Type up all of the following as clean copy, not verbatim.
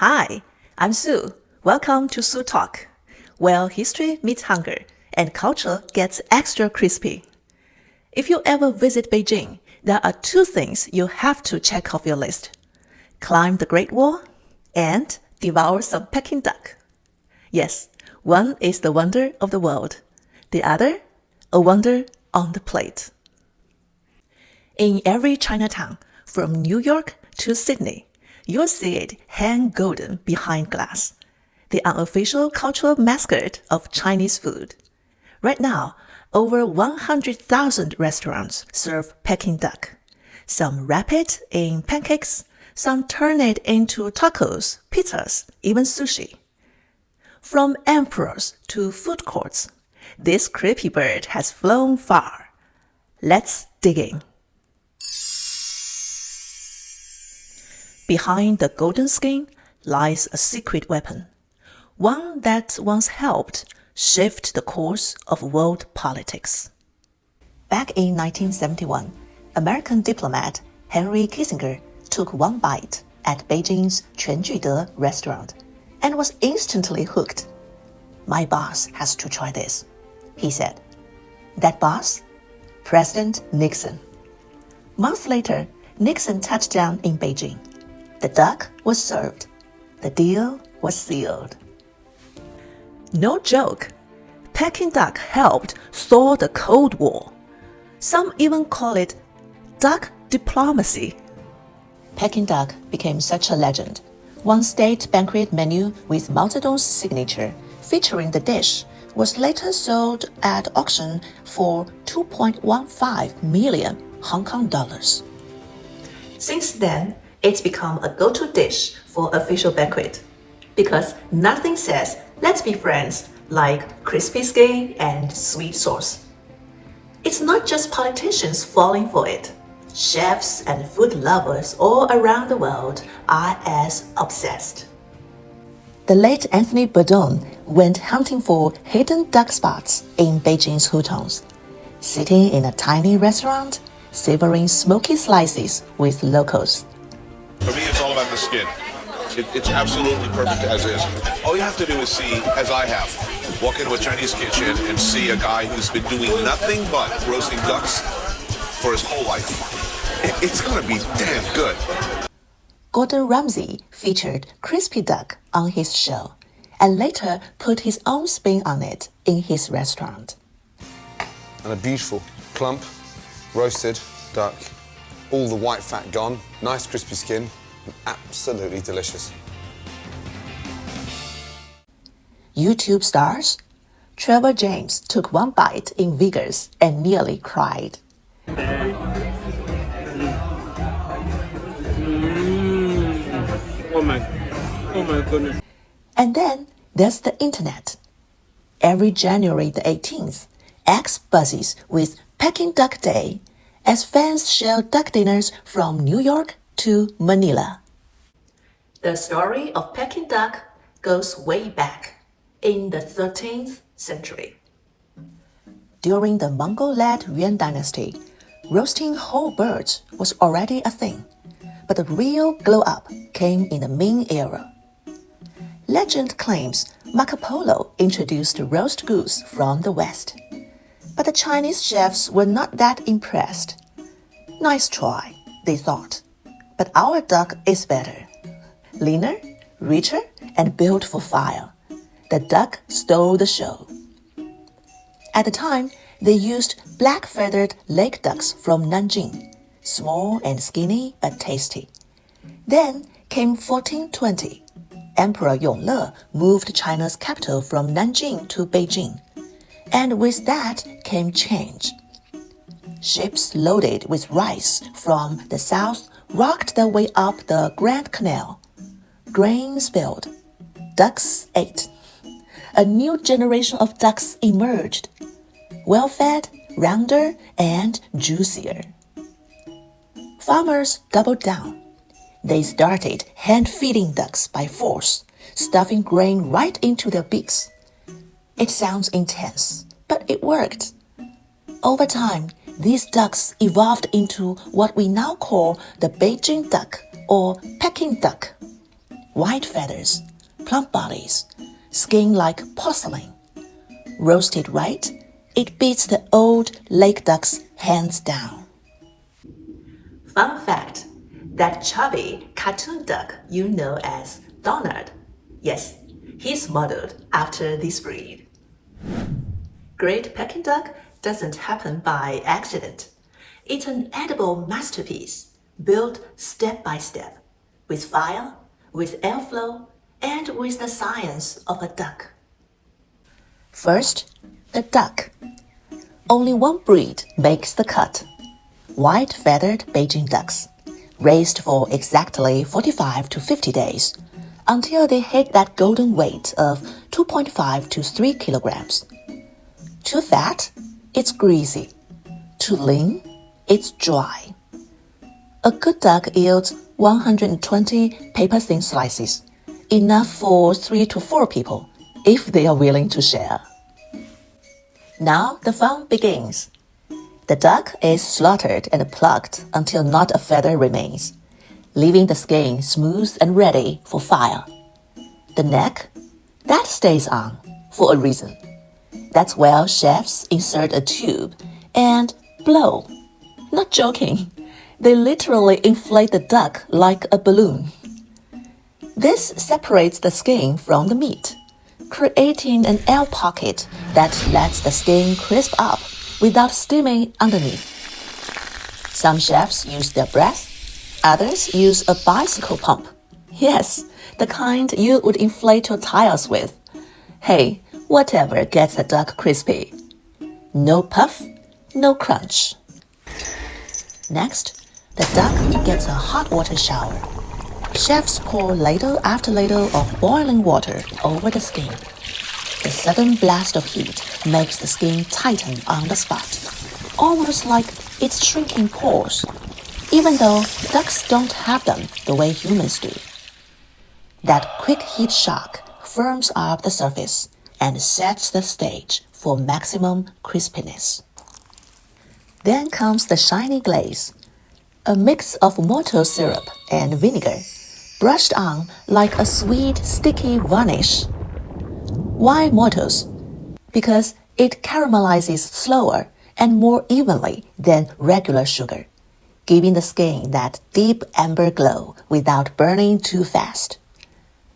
Hi, I'm Sue. Welcome to Sue Talk, where history meets hunger and culture gets extra crispy. If you ever visit Beijing, there are two things you have to check off your list. Climb the Great Wall and devour some Peking duck. Yes, one is the wonder of the world. The other, a wonder on the plate. In every Chinatown, from New York to Sydney, you'll see it hang golden behind glass, the unofficial cultural mascot of Chinese food. Right now, over 100,000 restaurants serve Peking duck. Some wrap it in pancakes, some turn it into tacos, pizzas, even sushi. From emperors to food courts, this creepy bird has flown far. Let's dig in. Behind the golden skin lies a secret weapon, one that once helped shift the course of world politics. Back in 1971, American diplomat Henry Kissinger took one bite at Beijing's Quanjuide restaurant and was instantly hooked. "My boss has to try this," he said. That boss? President Nixon. Months later, Nixon touched down in Beijing. The duck was served. The deal was sealed. No joke. Peking duck helped thaw the Cold War. Some even call it duck diplomacy. Peking duck became such a legend. One state banquet menu with Mao Zedong's signature, featuring the dish, was later sold at auction for 2.15 million Hong Kong dollars. Since then, it's become a go-to dish for official banquet, because nothing says "let's be friends" like crispy skin and sweet sauce. It's not just politicians falling for it. Chefs and food lovers all around the world are as obsessed. The late Anthony Bourdain went hunting for hidden duck spots in Beijing's hutongs, sitting in a tiny restaurant, savoring smoky slices with locals. For me, it's all about the skin. It's absolutely perfect as is. All you have to do is see, as I have, walk into a Chinese kitchen and see a guy who's been doing nothing but roasting ducks for his whole life. It's gonna be damn good. Gordon Ramsay featured crispy duck on his show and later put his own spin on it in his restaurant. And a beautiful, plump, roasted duck. All the white fat gone, nice crispy skin, and absolutely delicious. YouTube stars? Trevor James took one bite in Vegas and nearly cried. Oh my goodness. And then there's the internet. Every January the 18th, X buzzes with Peking Duck Day as fans share duck dinners from New York to Manila. The story of Peking duck goes way back in the 13th century. During the Mongol-led Yuan dynasty, roasting whole birds was already a thing, but the real glow-up came in the Ming era. Legend claims Marco Polo introduced roast goose from the West, but the Chinese chefs were not that impressed. Nice try, they thought, but our duck is better. Leaner, richer, and built for fire. The duck stole the show. At the time, they used black-feathered lake ducks from Nanjing, small and skinny but tasty. Then came 1420. Emperor Yongle moved China's capital from Nanjing to Beijing. And with that came change. Ships loaded with rice from the south rocked their way up the Grand Canal. Grain spilled. Ducks ate. A new generation of ducks emerged. Well-fed, rounder, and juicier. Farmers doubled down. They started hand-feeding ducks by force, stuffing grain right into their beaks. It sounds intense, but it worked. Over time, these ducks evolved into what we now call the Beijing duck or Peking duck. white feathers, plump bodies, skin like porcelain. Roasted right, it beats the old lake ducks hands down. Fun fact, that chubby cartoon duck you know as Donald, yes, he's modeled after this breed. Great Peking Duck doesn't happen by accident. It's an edible masterpiece, built step by step, with fire, with airflow, and with the science of a duck. First, the duck. Only one breed makes the cut. White-feathered Beijing ducks, raised for exactly 45 to 50 days, until they hit that golden weight of 2.5 to 3 kilograms. Too fat, it's greasy. Too lean, it's dry. A good duck yields 120 paper-thin slices, enough for 3 to 4 people, if they are willing to share. Now the fun begins. The duck is slaughtered and plucked until not a feather remains, leaving the skin smooth and ready for fire. The neck, that stays on, for a reason. That's where chefs insert a tube and blow. Not joking. They literally inflate the duck like a balloon. This separates the skin from the meat, creating an air pocket that lets the skin crisp up without steaming underneath. Some chefs use their breath, others use a bicycle pump. Yes, the kind you would inflate your tires with. Hey, whatever gets the duck crispy. No puff, no crunch. Next, the duck gets a hot water shower. Chefs pour ladle after ladle of boiling water over the skin. The sudden blast of heat makes the skin tighten on the spot, almost like it's shrinking pores, even though ducks don't have them the way humans do. That quick heat shock firms up the surface and sets the stage for maximum crispiness. Then comes the shiny glaze, a mix of maple syrup and vinegar, brushed on like a sweet, sticky varnish. Why maltose? Because it caramelizes slower and more evenly than regular sugar, giving the skin that deep amber glow without burning too fast.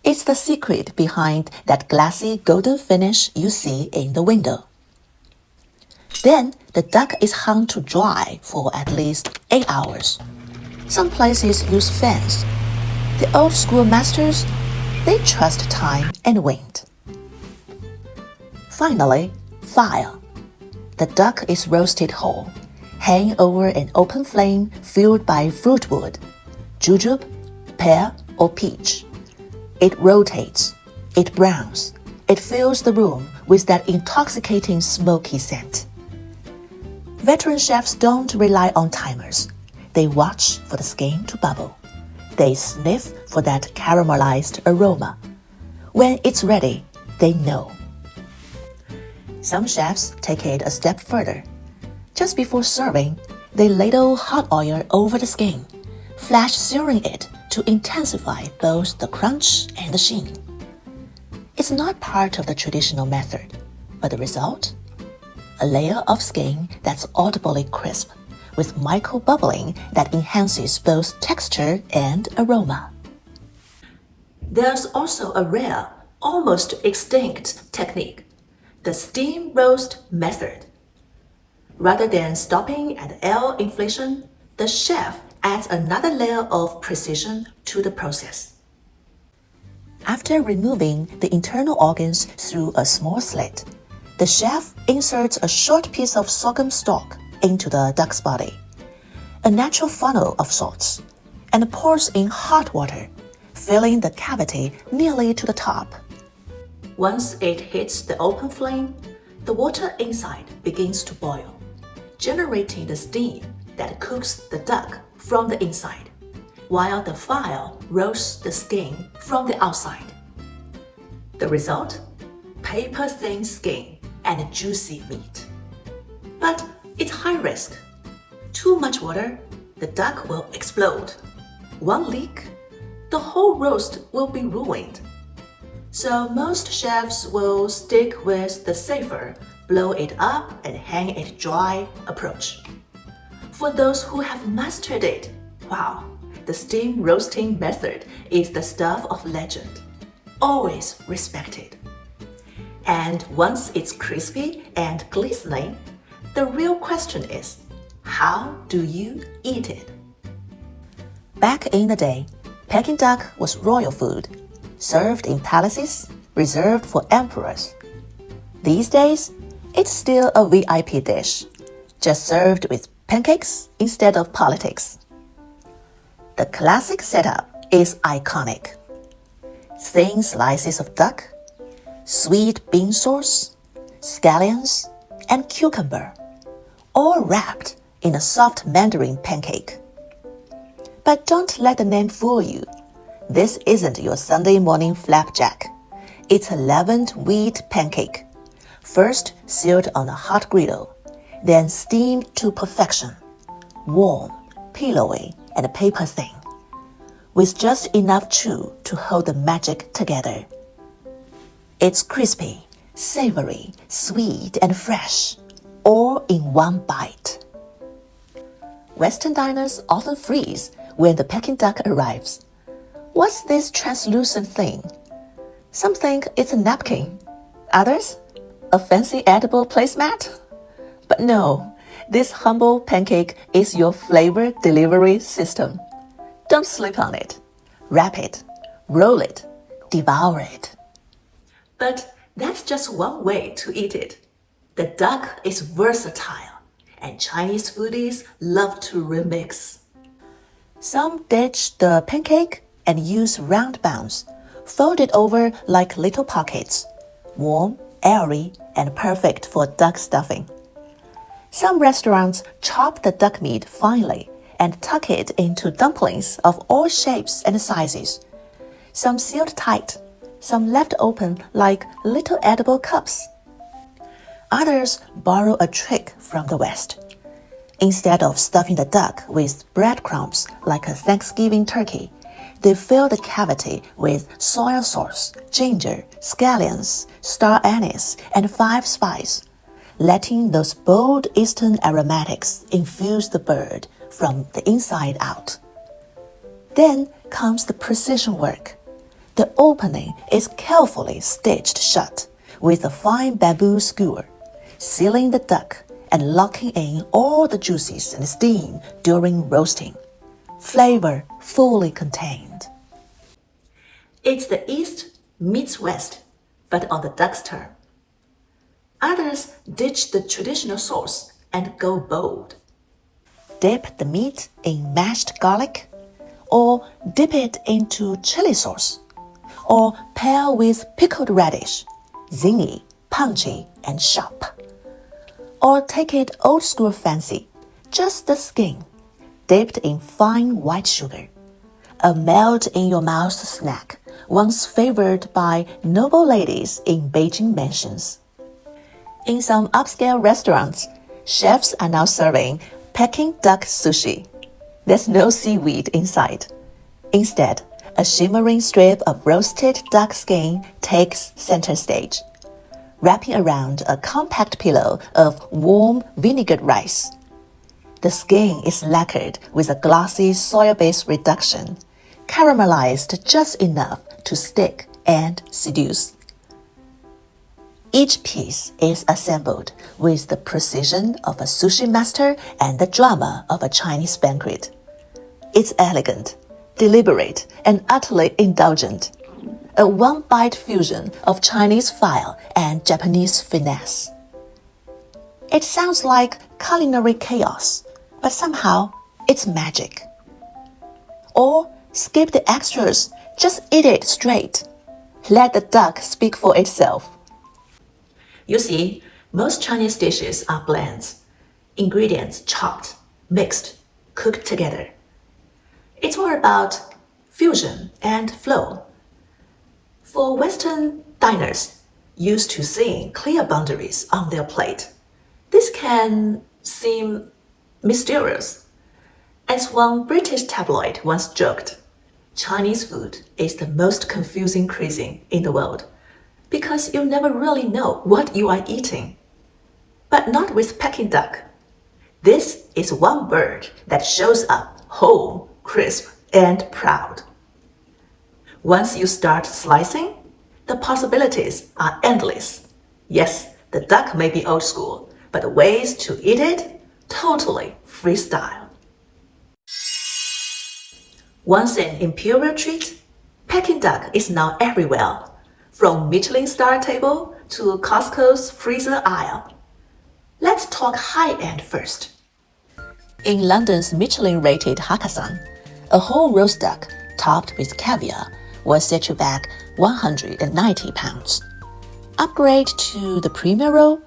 It's the secret behind that glassy golden finish you see in the window. Then the duck is hung to dry for at least 8 hours. Some places use fans. The old school masters, they trust time and wind. Finally, fire. The duck is roasted whole, hanging over an open flame fueled by fruit wood, jujube, pear, or peach. It rotates, it browns, it fills the room with that intoxicating smoky scent. Veteran chefs don't rely on timers. They watch for the skin to bubble. They sniff for that caramelized aroma. When it's ready, they know. Some chefs take it a step further. Just before serving, they ladle hot oil over the skin, flash searing it to intensify both the crunch and the sheen. It's not part of the traditional method, but the result? A layer of skin that's audibly crisp, with micro-bubbling that enhances both texture and aroma. There's also a rare, almost extinct technique, the steam roast method. Rather than stopping at air inflation, the chef adds another layer of precision to the process. After removing the internal organs through a small slit, the chef inserts a short piece of sorghum stalk into the duck's body, a natural funnel of sorts, and pours in hot water, filling the cavity nearly to the top. Once it hits the open flame, the water inside begins to boil, generating the steam that cooks the duck from the inside, while the fire roasts the skin from the outside. The result? Paper-thin skin and juicy meat. But it's high risk. Too much water, the duck will explode. One leak, the whole roast will be ruined. So most chefs will stick with the safer, blow it up and hang it dry approach. For those who have mastered it, wow, the steam roasting method is the stuff of legend, always respected. And once it's crispy and glistening, the real question is, how do you eat it? Back in the day, Peking duck was royal food, served in palaces, reserved for emperors. These days, it's still a VIP dish, just served with pancakes instead of politics. The classic setup is iconic. Thin slices of duck, sweet bean sauce, scallions, and cucumber, all wrapped in a soft mandarin pancake. But don't let the name fool you. This isn't your Sunday morning flapjack. It's a leavened wheat pancake, first seared on a hot griddle, then steamed to perfection, warm, pillowy, and paper thin, with just enough chew to hold the magic together. It's crispy, savory, sweet, and fresh, all in one bite. Western diners often freeze when the Peking duck arrives. What's this translucent thing? Some think it's a napkin. Others, a fancy edible placemat? But no, this humble pancake is your flavor delivery system. Don't sleep on it. Wrap it, roll it, devour it. But that's just one way to eat it. The duck is versatile, and Chinese foodies love to remix. Some ditch the pancake and use round buns, folded over like little pockets, warm, airy, and perfect for duck stuffing. Some restaurants chop the duck meat finely and tuck it into dumplings of all shapes and sizes. Some sealed tight, some left open like little edible cups. Others borrow a trick from the West. Instead of stuffing the duck with breadcrumbs like a Thanksgiving turkey, they fill the cavity with soy sauce, ginger, scallions, star anise, and 5 spice, letting those bold Eastern aromatics infuse the bird from the inside out. Then comes the precision work. The opening is carefully stitched shut with a fine bamboo skewer, sealing the duck and locking in all the juices and steam during roasting. Flavor fully contained. It's the East meets West, but on the duck's turn. Others ditch the traditional sauce and go bold. Dip the meat in mashed garlic, or dip it into chili sauce, or pair with pickled radish, zingy, punchy, and sharp. Or take it old school fancy, just the skin, dipped in fine white sugar. A melt-in-your-mouth snack once favored by noble ladies in Beijing mansions. In some upscale restaurants, chefs are now serving Peking duck sushi. There's no seaweed inside. Instead, a shimmering strip of roasted duck skin takes center stage, wrapping around a compact pillow of warm vinegared rice. The skin is lacquered with a glossy soya-based reduction, caramelized just enough to stick and seduce. Each piece is assembled with the precision of a sushi master and the drama of a Chinese banquet. It's elegant, deliberate, and utterly indulgent. A one-bite fusion of Chinese file and Japanese finesse. It sounds like culinary chaos, but somehow it's magic. Or skip the extras, just eat it straight. Let the duck speak for itself. You see, most Chinese dishes are blends. Ingredients chopped, mixed, cooked together. It's all about fusion and flow. For Western diners used to seeing clear boundaries on their plate, this can seem mysterious. As one British tabloid once joked, Chinese food is the most confusing cuisine in the world because you never really know what you are eating. But not with Peking duck. This is one bird that shows up whole, crisp, and proud. Once you start slicing, the possibilities are endless. Yes, the duck may be old school, but the ways to eat it, totally freestyle. Once an imperial treat, Peking duck is now everywhere, from Michelin-starred table to Costco's freezer aisle. Let's talk high-end first. In London's Michelin-rated Hakkasan, a whole roast duck topped with caviar will set you back £190. Upgrade to the premium roll,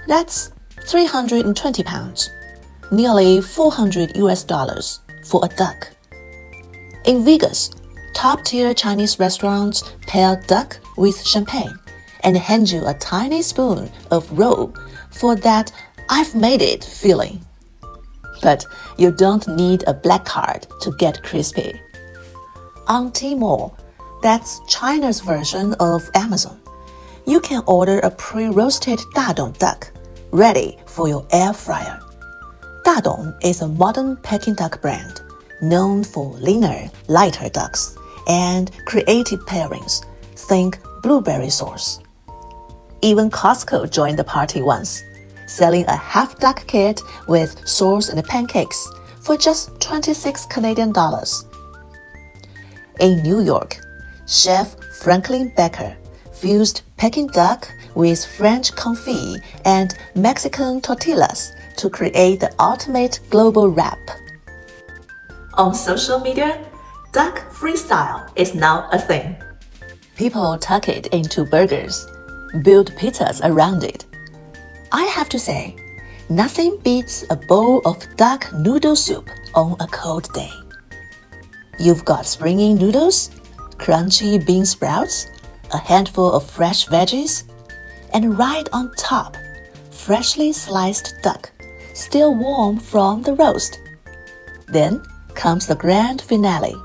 that's £320, nearly $400 for a duck. In Vegas, top-tier Chinese restaurants pair duck with champagne and hand you a tiny spoon of roe for that "I've made it" feeling. But you don't need a black card to get crispy. On Tmall, that's China's version of Amazon, you can order a pre-roasted dadong duck ready for your air fryer. Dadong is a modern Peking duck brand known for leaner, lighter ducks and creative pairings. Think blueberry sauce. Even Costco joined the party once, selling a half-duck kit with sauce and pancakes for just 26 Canadian dollars. In New York, Chef Franklin Becker fused Peking duck with French confit and Mexican tortillas to create the ultimate global wrap. On social media, duck freestyle is now a thing. People tuck it into burgers, build pizzas around it. I have to say, nothing beats a bowl of duck noodle soup on a cold day. You've got springy noodles, crunchy bean sprouts, a handful of fresh veggies, and right on top, freshly sliced duck, still warm from the roast. Then comes the grand finale,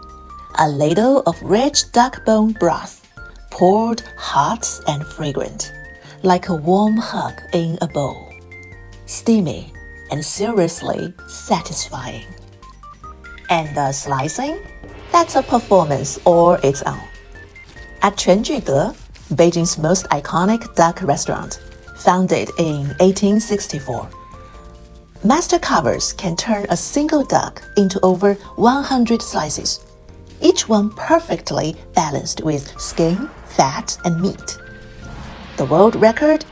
a ladle of rich duck bone broth, poured hot and fragrant, like a warm hug in a bowl. Steamy and seriously satisfying. And the slicing? That's a performance all its own. At Quanjude, Beijing's most iconic duck restaurant, founded in 1864, master carvers can turn a single duck into over 100 slices, each one perfectly balanced with skin, fat, and meat. The world record?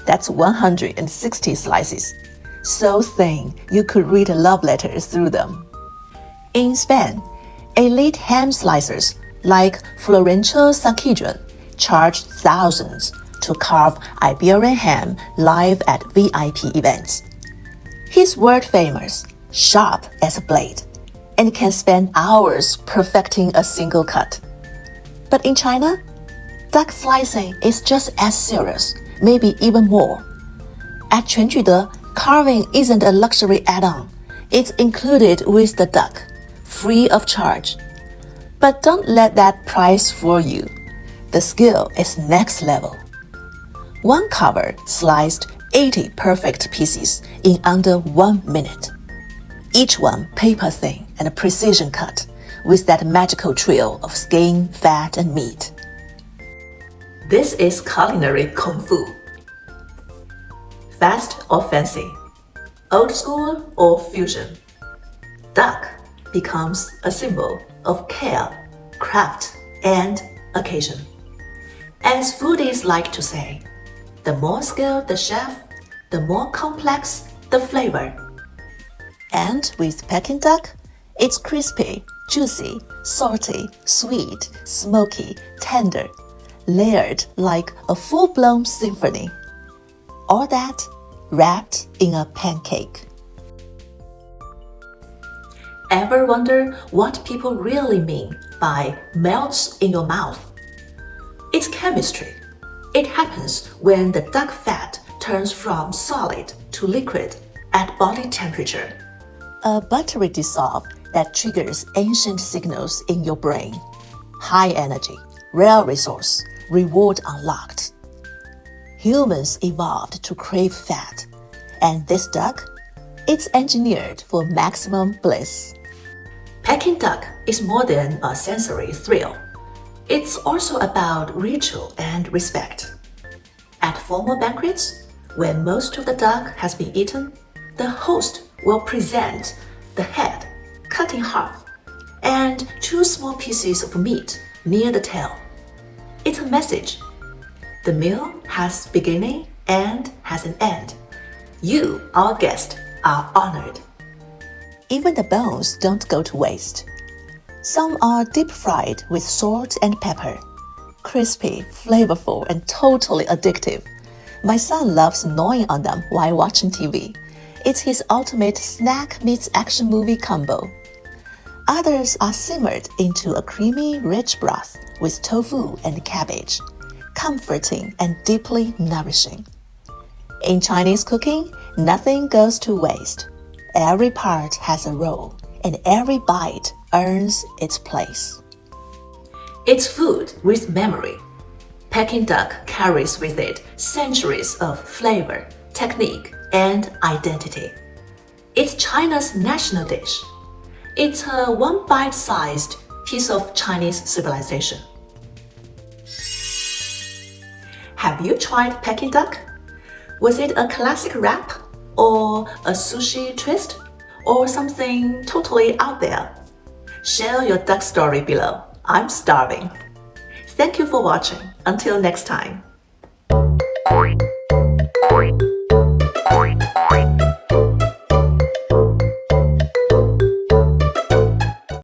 That's 160 slices, so thin you could read a love letter through them. In Spain, elite ham slicers like Florencio Sanquidran charge thousands to carve Iberian ham live at VIP events. He's world famous, sharp as a blade, and can spend hours perfecting a single cut. But in China, duck slicing is just as serious, maybe even more. At Quanjude, carving isn't a luxury add-on. It's included with the duck, free of charge. But don't let that price fool you. The skill is next level. One carver sliced 80 perfect pieces in under 1 minute. Each one paper thin and a precision cut, with that magical trio of skin, fat, and meat. This is culinary kung fu. Fast or fancy, old school or fusion, duck becomes a symbol of care, craft, and occasion. As foodies like to say, the more skilled the chef, the more complex the flavor. And with Peking duck, it's crispy, juicy, salty, sweet, smoky, tender, layered like a full-blown symphony. All that wrapped in a pancake. Ever wonder what people really mean by melts in your mouth? It's chemistry. It happens when the duck fat turns from solid to liquid at body temperature. A buttery dissolve that triggers ancient signals in your brain, high energy, rare resource, reward unlocked. Humans evolved to crave fat, and this duck, it's engineered for maximum bliss. Peking duck is more than a sensory thrill. It's also about ritual and respect. At formal banquets, when most of the duck has been eaten, the host will present the head cut in half and 2 small pieces of meat near the tail. It's a message. The meal has beginning and has an end. You, our guest, are honored. Even the bones don't go to waste. Some are deep fried with salt and pepper. Crispy, flavorful, and totally addictive. My son loves gnawing on them while watching TV. It's his ultimate snack meets action movie combo. Others are simmered into a creamy, rich broth with tofu and cabbage, comforting and deeply nourishing. In Chinese cooking, nothing goes to waste. Every part has a role, and every bite earns its place. It's food with memory. Peking duck carries with it centuries of flavor, technique, and identity. It's China's national dish. It's a one bite-sized piece of Chinese civilization. Have you tried Peking duck? Was it a classic wrap, or a sushi twist, or something totally out there? Share your duck story below. I'm starving. Thank you for watching. Until next time.